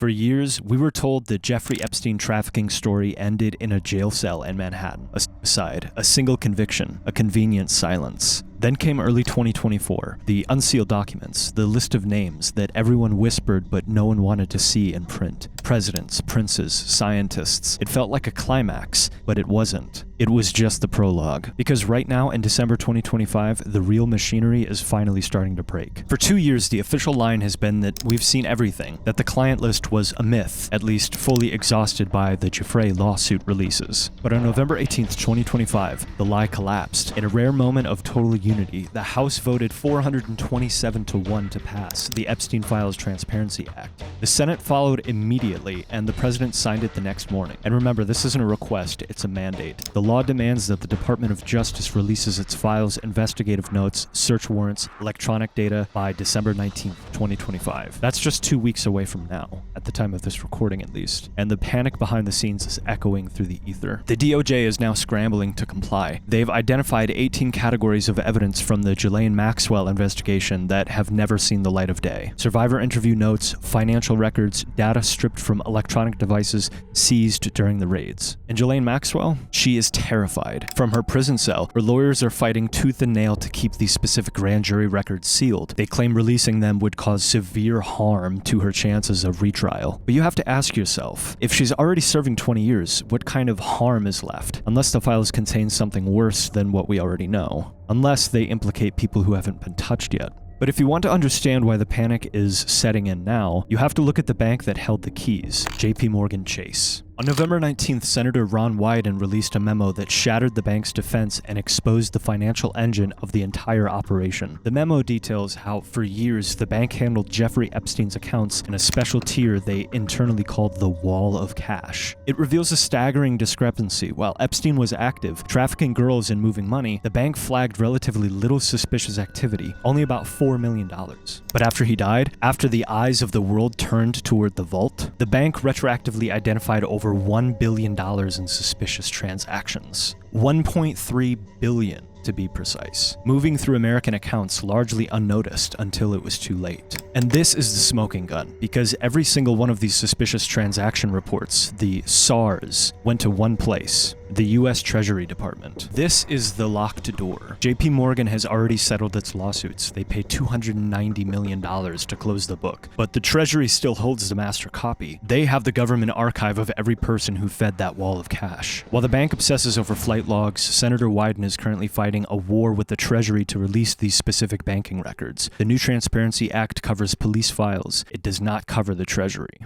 For years, we were told the Jeffrey Epstein trafficking story ended in a jail cell in Manhattan. A suicide, a single conviction, a convenient silence. Then came early 2024, the unsealed documents, the list of names that everyone whispered but no one wanted to see in print. Presidents, princes, scientists. It felt like a climax, but it wasn't. It was just the prologue. Because right now, in December 2025, the real machinery is finally starting to break. For 2 years, the official line has been that we've seen everything, that the client list was a myth, at least fully exhausted by the Giuffre lawsuit releases. But on November 18th, 2025, the lie collapsed. In a rare moment of total unity, the House voted 427-1 to pass the Epstein Files Transparency Act. The Senate followed immediately, and the president signed it the next morning. And remember, this isn't a request, it's a mandate. The law demands that the Department of Justice releases its files, investigative notes, search warrants, electronic data by December 19th, 2025. That's just 2 weeks away from now, at the time of this recording at least. And the panic behind the scenes is echoing through the ether. The DOJ is now scrambling to comply. They've identified 18 categories of evidence from the Ghislaine Maxwell investigation that have never seen the light of day. Survivor interview notes, financial records, data stripped from electronic devices seized during the raids. And Ghislaine Maxwell? She is terrified. From her prison cell, her lawyers are fighting tooth and nail to keep these specific grand jury records sealed. They claim releasing them would cause severe harm to her chances of retrial. But you have to ask yourself, if she's already serving 20 years, what kind of harm is left? Unless the files contain something worse than what we already know. Unless they implicate people who haven't been touched yet. But if you want to understand why the panic is setting in now, you have to look at the bank that held the keys, JP Morgan Chase. On November 19th, Senator Ron Wyden released a memo that shattered the bank's defense and exposed the financial engine of the entire operation. The memo details how, for years, the bank handled Jeffrey Epstein's accounts in a special tier they internally called the Wall of Cash. It reveals a staggering discrepancy. While Epstein was active, trafficking girls and moving money, the bank flagged relatively little suspicious activity, only about $4 million. But after he died, after the eyes of the world turned toward the vault, the bank retroactively identified over $1 billion in suspicious transactions. 1.3 billion to be precise, moving through American accounts largely unnoticed until it was too late. And this is the smoking gun, because every single one of these suspicious transaction reports, the SARS, went to one place, the US Treasury Department. This is the locked door. JP Morgan has already settled its lawsuits. They paid $290 million to close the book, but the Treasury still holds the master copy. They have the government archive of every person who fed that wall of cash. While the bank obsesses over flight logs, Senator Wyden is currently fighting a war with the Treasury to release these specific banking records. The new Transparency Act covers police files. It does not cover the Treasury.